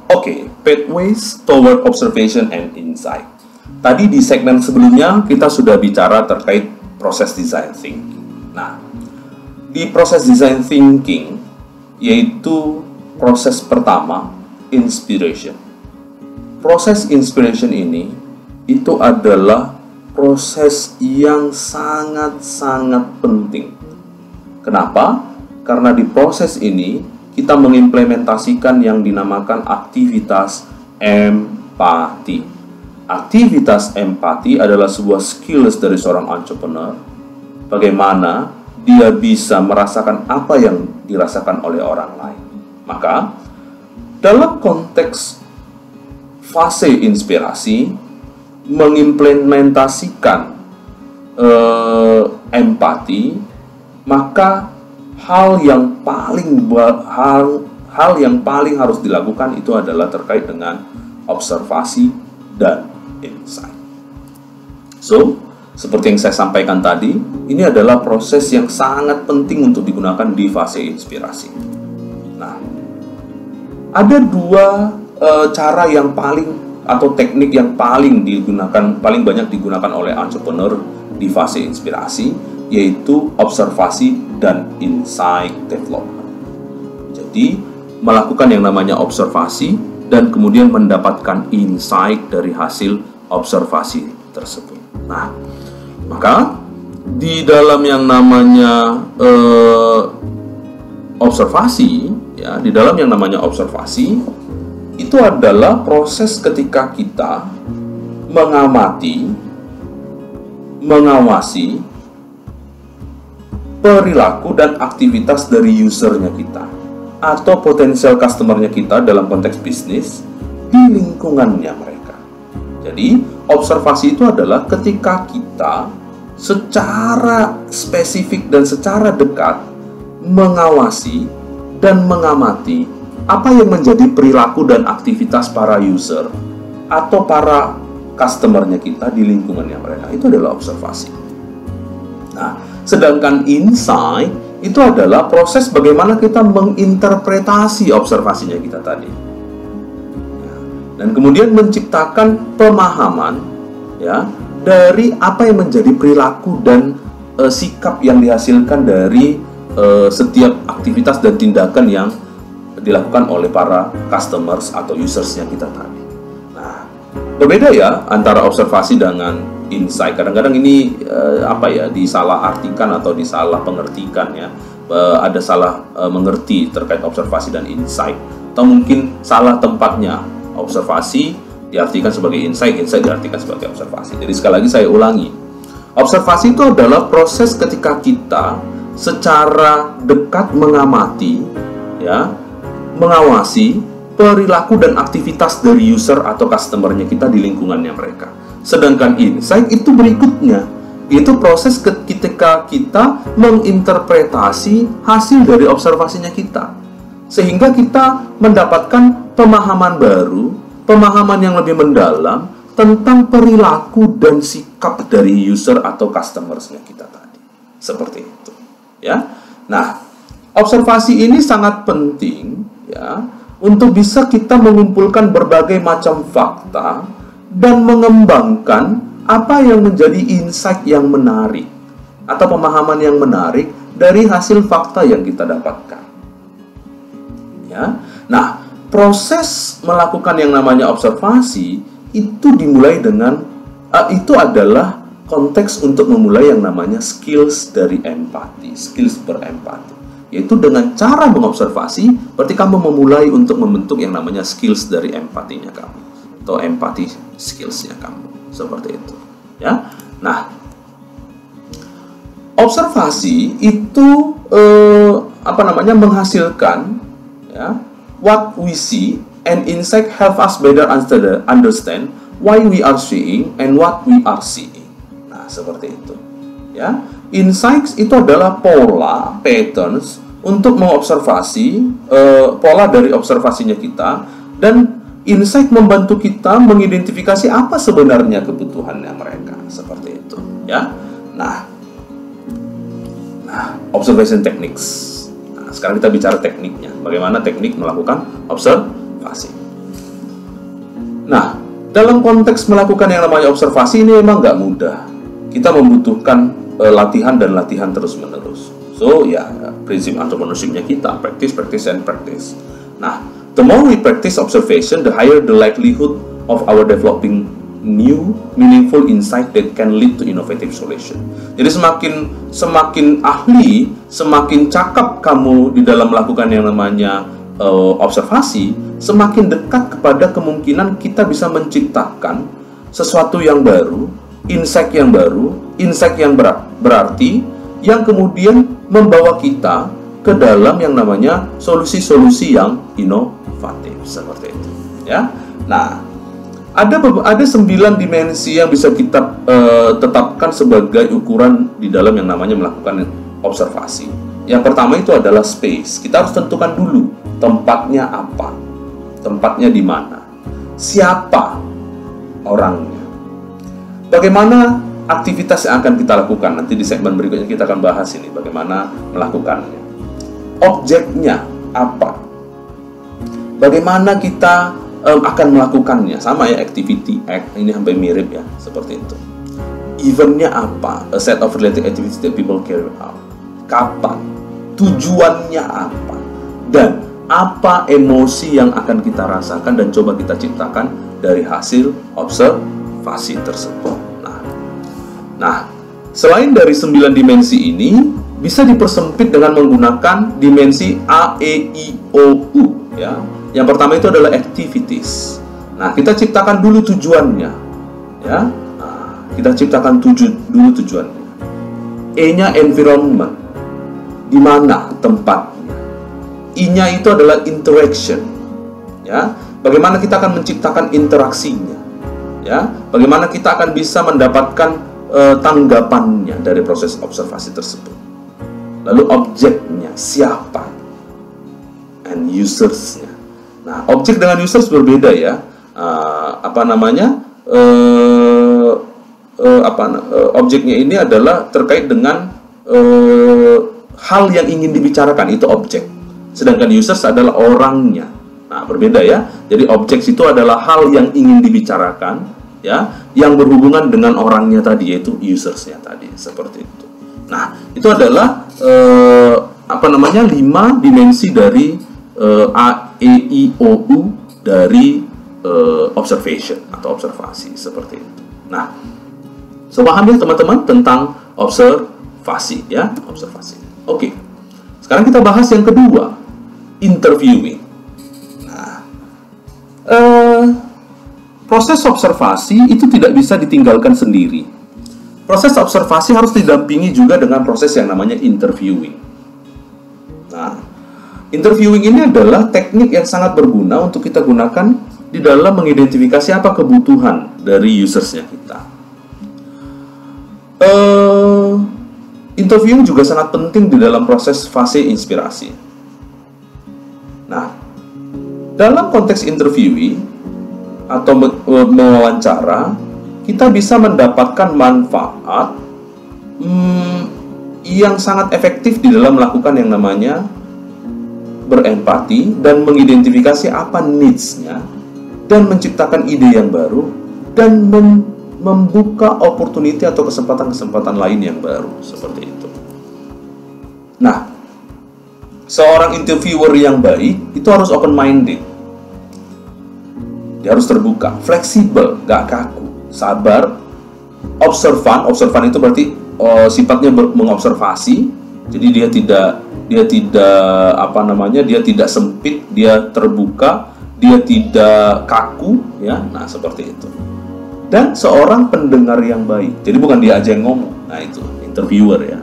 Oke, pathways toward observation and insight. Tadi di segmen sebelumnya kita sudah bicara terkait proses design thinking. Nah, di proses design thinking yaitu proses pertama, inspiration. Proses inspiration ini itu adalah proses yang sangat-sangat penting. Kenapa? Karena di proses ini kita mengimplementasikan yang dinamakan aktivitas empati. Aktivitas empati adalah sebuah skills dari seorang entrepreneur. Bagaimana dia bisa merasakan apa yang dirasakan oleh orang lain. Maka, dalam konteks fase inspirasi, mengimplementasikan empati, maka hal yang paling harus dilakukan itu adalah terkait dengan observasi dan insight. So, seperti yang saya sampaikan tadi, ini adalah proses yang sangat penting untuk digunakan di fase inspirasi. Nah, ada dua cara yang atau teknik yang paling banyak digunakan oleh entrepreneur di fase inspirasi, yaitu observasi dan insight development. Jadi, melakukan yang namanya observasi dan kemudian mendapatkan insight dari hasil observasi tersebut. Nah, maka di dalam yang namanya observasi, ya, di dalam yang namanya observasi itu adalah proses ketika kita mengamati, mengawasi perilaku dan aktivitas dari usernya kita atau potensial customernya kita dalam konteks bisnis di lingkungannya mereka. Jadi, observasi itu adalah ketika kita secara spesifik dan secara dekat mengawasi dan mengamati apa yang menjadi perilaku dan aktivitas para user atau para customernya kita di lingkungannya mereka. Itu adalah observasi. Nah, sedangkan insight itu adalah proses bagaimana kita menginterpretasi observasinya kita tadi. Dan kemudian menciptakan pemahaman, ya, dari apa yang menjadi perilaku dan sikap yang dihasilkan dari setiap aktivitas dan tindakan yang dilakukan oleh para customers atau usersnya kita tadi. Nah, berbeda ya antara observasi dengan insight. Kadang-kadang ini disalahartikan atau disalah pengertikan ya. Ada salah mengerti terkait observasi dan insight, atau mungkin salah tempatnya. Observasi diartikan sebagai insight, insight diartikan sebagai observasi. Jadi sekali lagi saya ulangi. Observasi itu adalah proses ketika kita secara dekat mengamati, ya, mengawasi perilaku dan aktivitas dari user atau customernya kita di lingkungannya mereka. Sedangkan insight itu berikutnya, itu proses ketika kita menginterpretasi hasil dari observasinya kita, sehingga kita mendapatkan pemahaman baru, pemahaman yang lebih mendalam tentang perilaku dan sikap dari user atau customersnya kita tadi. Seperti itu, ya. Nah, observasi ini sangat penting, ya, untuk bisa kita mengumpulkan berbagai macam fakta dan mengembangkan apa yang menjadi insight yang menarik atau pemahaman yang menarik dari hasil fakta yang kita dapatkan. Ya. Nah, proses melakukan yang namanya observasi itu dimulai dengan itu adalah konteks untuk memulai yang namanya skills dari empati, skills berempati. Yaitu dengan cara mengobservasi, berarti kamu memulai untuk membentuk yang namanya skills dari empatinya kamu, atau empati skillsnya kamu, seperti itu, ya. Nah, observasi itu menghasilkan, ya, what we see and insight help us better understand why we are seeing and what we are seeing. Nah, seperti itu, ya. Insights itu adalah pola, patterns untuk mengobservasi pola dari observasinya kita, dan insight membantu kita mengidentifikasi apa sebenarnya kebutuhannya mereka, seperti itu, ya. Nah, observation techniques. Nah, sekarang kita bicara tekniknya. Bagaimana teknik melakukan observasi. Nah, dalam konteks melakukan yang namanya observasi ini memang nggak mudah. Kita membutuhkan latihan dan latihan terus-menerus. So, ya, prinsip entrepreneurship-nya kita, practice, practice, and practice. Nah, the more we practice observation, the higher the likelihood of our developing new, meaningful insight that can lead to innovative solution. Jadi semakin ahli, semakin cakap kamu di dalam melakukan yang namanya observasi, semakin dekat kepada kemungkinan kita bisa menciptakan sesuatu yang baru, insight yang baru, insight yang berarti, yang kemudian membawa kita ke dalam yang namanya solusi-solusi yang inovatif, seperti itu, ya. Nah, ada 9 dimensi yang bisa kita tetapkan sebagai ukuran di dalam yang namanya melakukan observasi. Yang pertama itu adalah space. Kita harus tentukan dulu tempatnya apa, tempatnya di mana, siapa orangnya, bagaimana aktivitas yang akan kita lakukan. Nanti di segmen berikutnya kita akan bahas ini bagaimana melakukannya. Objeknya apa, bagaimana kita akan melakukannya. Sama ya, activity, act, ini hampir mirip ya, seperti itu. Eventnya apa, a set of related activities that people carry out. Kapan, tujuannya apa, dan apa emosi yang akan kita rasakan dan coba kita ciptakan dari hasil observasi tersebut. Nah, selain dari 9 dimensi ini, bisa dipersempit dengan menggunakan dimensi A, E, I, O, U, ya. Yang pertama itu adalah activities. Nah, kita ciptakan dulu tujuannya, ya. Nah, kita ciptakan dulu tujuannya. E-nya environment, di mana tempatnya. I-nya itu adalah interaction, ya. Bagaimana kita akan menciptakan interaksinya, ya. Bagaimana kita akan bisa mendapatkan tanggapannya dari proses observasi tersebut. Lalu objeknya siapa, and usersnya. Nah, objek dengan users berbeda ya. Objeknya ini adalah terkait dengan hal yang ingin dibicarakan, itu objek. Sedangkan users adalah orangnya. Nah, berbeda ya. Jadi objek itu adalah hal yang ingin dibicarakan, ya, yang berhubungan dengan orangnya tadi, yaitu usersnya tadi, seperti itu. Nah, itu adalah 5 dimensi dari A, E, I, O, U dari observation atau observasi, seperti itu. Nah, paham ya teman-teman tentang observasi, ya, observasi. Oke, sekarang kita bahas yang kedua, interviewing. Nah, proses observasi itu tidak bisa ditinggalkan sendiri. Proses observasi harus didampingi juga dengan proses yang namanya interviewing. Nah, interviewing ini adalah teknik yang sangat berguna untuk kita gunakan di dalam mengidentifikasi apa kebutuhan dari usersnya kita. Interviewing juga sangat penting di dalam proses fase inspirasi. Nah, dalam konteks interviewing atau mewawancara, kita bisa mendapatkan manfaat yang sangat efektif di dalam melakukan yang namanya berempati dan mengidentifikasi apa needs-nya dan menciptakan ide yang baru dan membuka opportunity atau kesempatan-kesempatan lain yang baru, seperti itu. Nah, seorang interviewer yang baik itu harus open-minded. Dia harus terbuka, fleksibel, gak kaku, sabar, observan itu berarti sifatnya mengobservasi. Jadi dia tidak sempit, dia terbuka, dia tidak kaku, ya. Nah, seperti itu. Dan seorang pendengar yang baik. Jadi bukan dia aja yang ngomong. Nah, itu interviewer ya.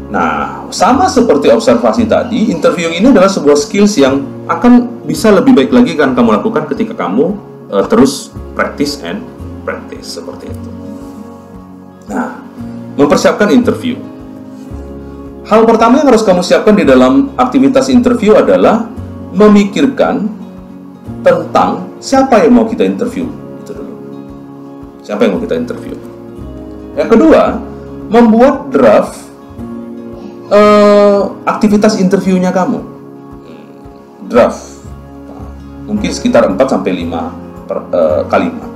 Nah, sama seperti observasi tadi, interviewing ini adalah sebuah skills yang akan bisa lebih baik lagi kan kamu lakukan ketika kamu terus practice and practice, seperti itu. Nah, mempersiapkan interview. Hal pertama yang harus kamu siapkan di dalam aktivitas interview adalah memikirkan tentang siapa yang mau kita interview. Itu dulu. Siapa yang mau kita interview. Yang kedua, membuat draft aktivitas interviewnya kamu. Draft. Mungkin sekitar 4-5 kalimat.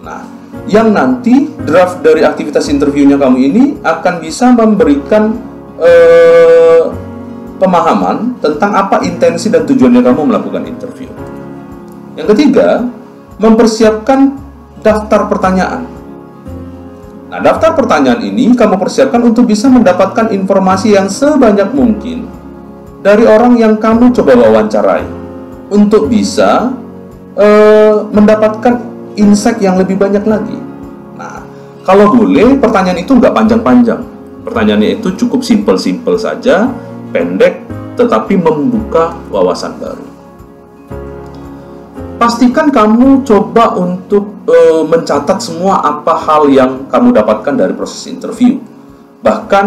Nah, yang nanti draft dari aktivitas interviewnya kamu ini akan bisa memberikan pemahaman tentang apa intensi dan tujuannya kamu melakukan interview. Yang ketiga, mempersiapkan daftar pertanyaan. Nah, daftar pertanyaan ini kamu persiapkan untuk bisa mendapatkan informasi yang sebanyak mungkin dari orang yang kamu coba wawancarai, untuk bisa mendapatkan insight yang lebih banyak lagi. Nah, kalau boleh pertanyaan itu nggak panjang-panjang. Pertanyaannya itu cukup simple-simple saja, pendek, tetapi membuka wawasan baru. Pastikan kamu coba untuk mencatat semua apa hal yang kamu dapatkan dari proses interview. Bahkan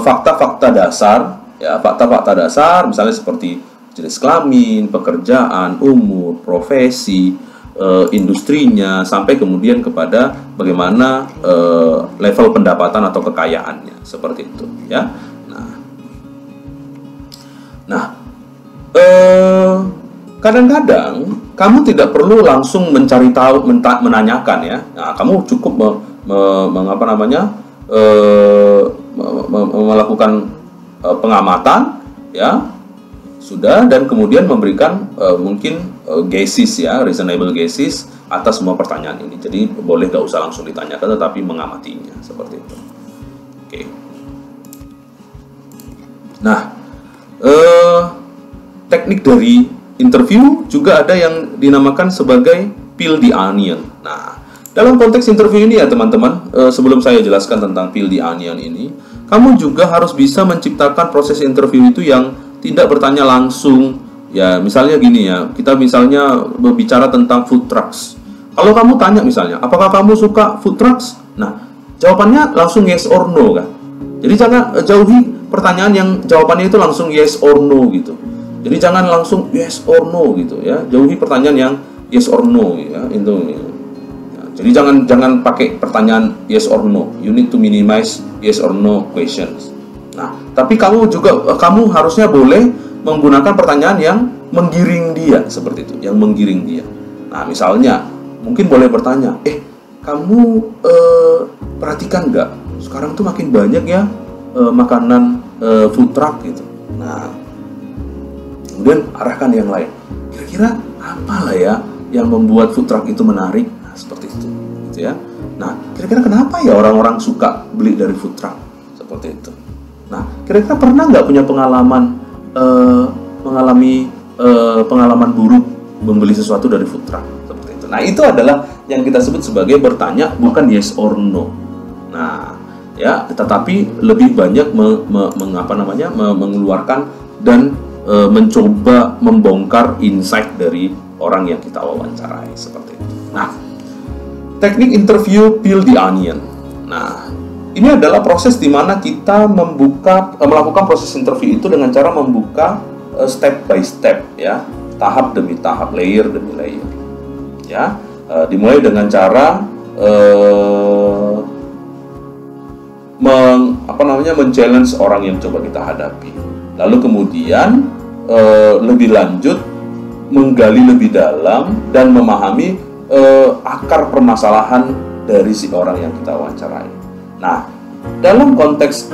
fakta-fakta dasar, ya, fakta-fakta dasar misalnya seperti jenis kelamin, pekerjaan, umur, profesi, industrinya, sampai kemudian kepada bagaimana level pendapatan atau kekayaannya, seperti itu, ya. Nah, kadang-kadang kamu tidak perlu langsung mencari tahu, menanyakan, ya. Nah, kamu cukup melakukan pengamatan, ya, sudah, dan kemudian memberikan mungkin guesses, ya, reasonable guesses atas semua pertanyaan ini. Jadi boleh gak usah langsung ditanyakan, tetapi mengamatinya, seperti itu. Oke. Nah, teknik dari interview juga ada yang dinamakan sebagai peel the onion. Nah, dalam konteks interview ini, ya teman-teman, sebelum saya jelaskan tentang peel the onion ini, kamu juga harus bisa menciptakan proses interview itu yang tidak bertanya langsung. Ya, misalnya gini, ya, kita misalnya berbicara tentang food trucks. Kalau kamu tanya misalnya, apakah kamu suka food trucks? Nah, jawabannya langsung yes or no, kan? Jadi jangan jauhi pertanyaan yang jawabannya itu langsung yes or no gitu. Jadi jangan langsung yes or no gitu, ya. Jauhi pertanyaan yang yes or no, ya. Itu. Ya, jadi jangan pakai pertanyaan yes or no. You need to minimize yes or no questions. Nah, tapi kamu harusnya boleh menggunakan pertanyaan yang menggiring dia, seperti itu, yang menggiring dia. Nah, misalnya mungkin boleh bertanya, kamu perhatikan nggak? Sekarang tuh makin banyak, ya, makanan food truck gitu. Nah, kemudian arahkan yang lain. Kira-kira apalah ya yang membuat food truck itu menarik? Nah, seperti itu, gitu, ya. Nah, kira-kira kenapa ya orang-orang suka beli dari food truck? Seperti itu. Nah, kira-kira pernah nggak punya mengalami pengalaman buruk membeli sesuatu dari food truck? Seperti itu. Nah, itu adalah yang kita sebut sebagai bertanya bukan yes or no. Nah, ya, tetapi lebih banyak mengeluarkan dan mencoba membongkar insight dari orang yang kita wawancarai, seperti itu. Nah, teknik interview peel the onion. Nah, ini adalah proses di mana kita melakukan proses interview itu dengan cara membuka step by step, ya, tahap demi tahap, layer demi layer, ya. Dimulai dengan cara men-challenge orang yang coba kita hadapi. Lalu kemudian lebih lanjut menggali lebih dalam dan memahami akar permasalahan dari si orang yang kita wawancarai. Nah, dalam konteks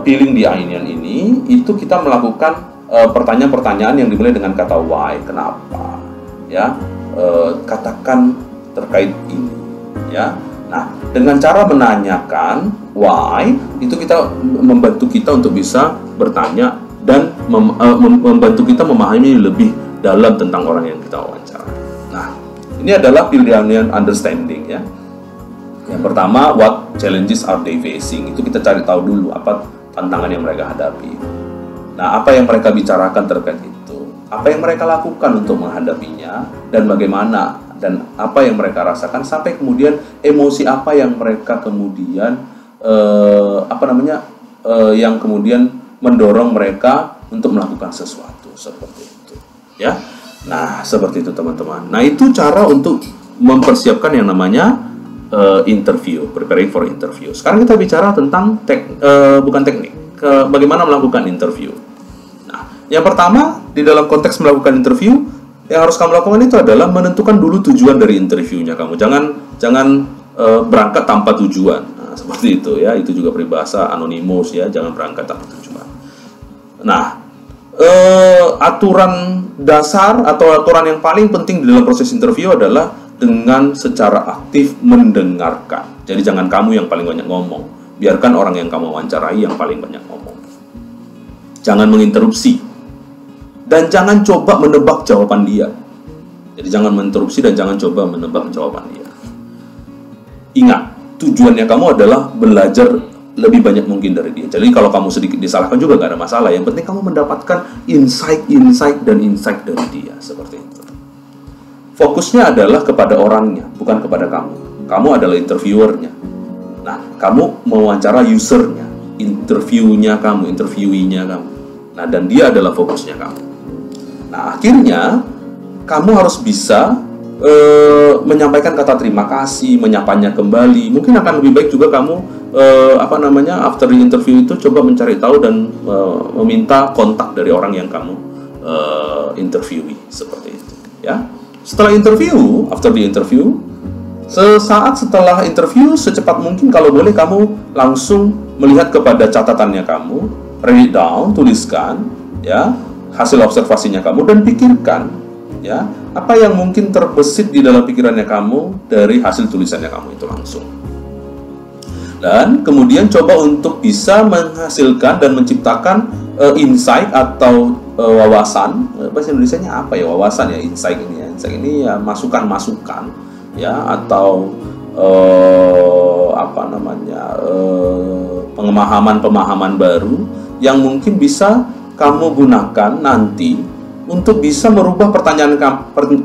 peeling the onion ini, itu kita melakukan pertanyaan-pertanyaan yang dimulai dengan kata why, kenapa, ya, katakan terkait ini, ya. Nah, dengan cara menanyakan why, itu membantu kita untuk bisa bertanya dan membantu kita memahami lebih dalam tentang orang yang kita wawancara. Nah, ini adalah peel the onion understanding, ya. Yang pertama, what challenges are they facing? Itu kita cari tahu dulu apa tantangan yang mereka hadapi. Nah, apa yang mereka bicarakan terkait itu? Apa yang mereka lakukan untuk menghadapinya, dan bagaimana, dan apa yang mereka rasakan, sampai kemudian emosi apa yang mereka kemudian yang kemudian mendorong mereka untuk melakukan sesuatu, seperti itu, ya. Nah, seperti itu, teman-teman. Nah, itu cara untuk mempersiapkan yang namanya interview, preparing for interview. Sekarang kita bicara tentang bagaimana melakukan interview. Nah, yang pertama, di dalam konteks melakukan interview, yang harus kamu lakukan itu adalah menentukan dulu tujuan dari interviewnya kamu. Jangan berangkat tanpa tujuan. Nah, seperti itu ya. Itu juga peribahasa Anonymous ya. Jangan berangkat tanpa tujuan. Nah, aturan dasar atau aturan yang paling penting di dalam proses interview adalah dengan secara aktif mendengarkan. Jadi jangan kamu yang paling banyak ngomong. Biarkan orang yang kamu wawancarai yang paling banyak ngomong. Jangan menginterupsi. Dan jangan coba menebak jawaban dia. Jadi jangan menginterupsi dan jangan coba menebak jawaban dia. Ingat, tujuannya kamu adalah belajar lebih banyak mungkin dari dia. Jadi kalau kamu sedikit disalahkan juga gak ada masalah. Yang penting kamu mendapatkan insight dari dia. Seperti itu. Fokusnya adalah kepada orangnya, bukan kepada kamu. Kamu adalah interviewernya. Nah, kamu mewawancara usernya, interviewee-nya kamu. Nah, dan dia adalah fokusnya kamu. Nah, akhirnya kamu harus bisa menyampaikan kata terima kasih, menyapanya kembali. Mungkin akan lebih baik juga kamu after the interview itu coba mencari tahu dan meminta kontak dari orang yang kamu interviewee, seperti itu, ya. Setelah interview, after the interview, sesaat setelah interview, secepat mungkin kalau boleh kamu langsung melihat kepada catatannya kamu, write it down, tuliskan, ya, hasil observasinya kamu dan pikirkan, ya, apa yang mungkin terbesit di dalam pikirannya kamu dari hasil tulisannya kamu itu langsung. Dan kemudian coba untuk bisa menghasilkan dan menciptakan insight atau wawasan. Bahasa Indonesianya apa ya wawasan ya, insight ini ya. Insight ini ya masukan-masukan ya, atau pemahaman-pemahaman baru yang mungkin bisa kamu gunakan nanti untuk bisa merubah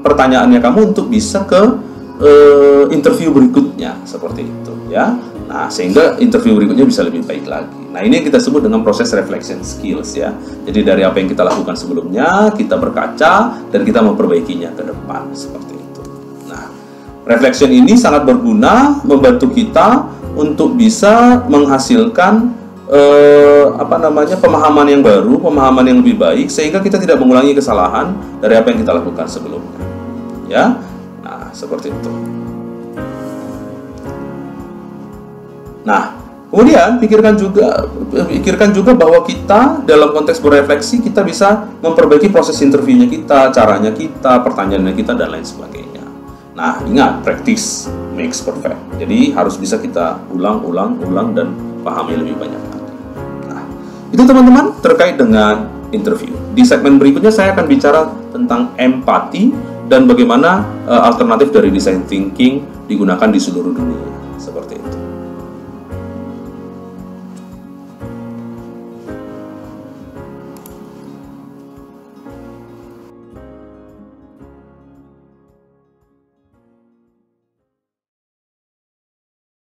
pertanyaannya kamu untuk bisa ke interview berikutnya, seperti itu ya. Nah, sehingga interview berikutnya bisa lebih baik lagi. Nah, ini yang kita sebut dengan proses reflection skills ya. Jadi dari apa yang kita lakukan sebelumnya, kita berkaca dan kita memperbaikinya ke depan, seperti itu. Nah, reflection ini sangat berguna membantu kita untuk bisa menghasilkan pemahaman yang baru, pemahaman yang lebih baik, sehingga kita tidak mengulangi kesalahan dari apa yang kita lakukan sebelumnya. Ya. Nah, seperti itu. Nah, kemudian pikirkan juga bahwa kita dalam konteks berefleksi kita bisa memperbaiki proses interviewnya kita, caranya kita, pertanyaannya kita dan lain sebagainya. Nah, ingat, practice makes perfect. Jadi harus bisa kita ulang dan pahami lebih banyak. Nah, itu teman-teman terkait dengan interview. Di segmen berikutnya saya akan bicara tentang empati dan bagaimana alternatif dari design thinking digunakan di seluruh dunia. Seperti itu.